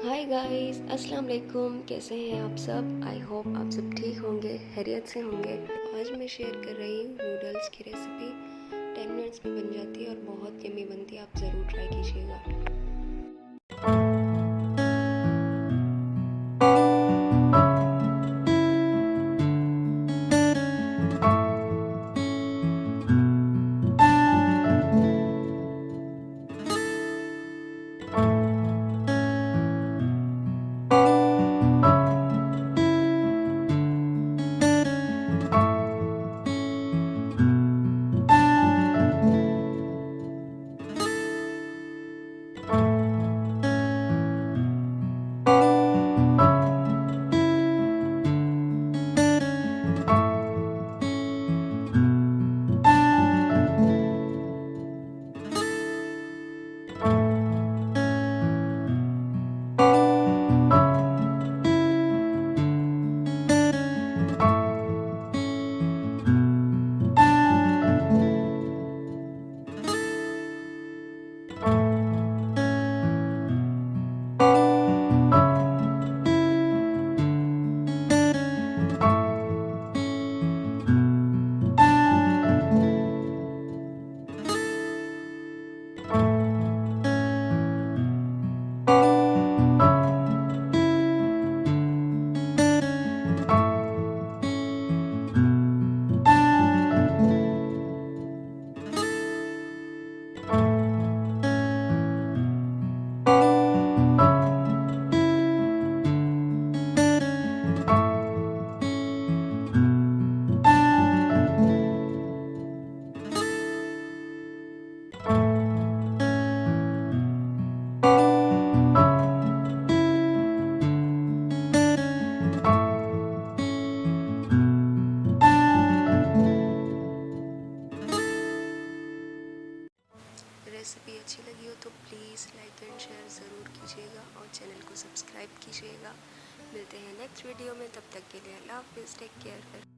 Hi guys, अस्सलाम वालेकुम। कैसे हैं आप सब? आई होप आप सब ठीक होंगे, खैरियत से होंगे। आज मैं शेयर कर रही हूँ नूडल्स की रेसिपी। 10 मिनट्स में बन जाती है और बहुत यम्मी बनती है। आप ज़रूर ट्राई कीजिएगा। रेसिपी अच्छी लगी हो तो प्लीज़ लाइक एंड शेयर ज़रूर कीजिएगा और चैनल को सब्सक्राइब कीजिएगा। मिलते हैं नेक्स्ट वीडियो में, तब तक के लिए अल्लाह हाफिज़, टेक केयर।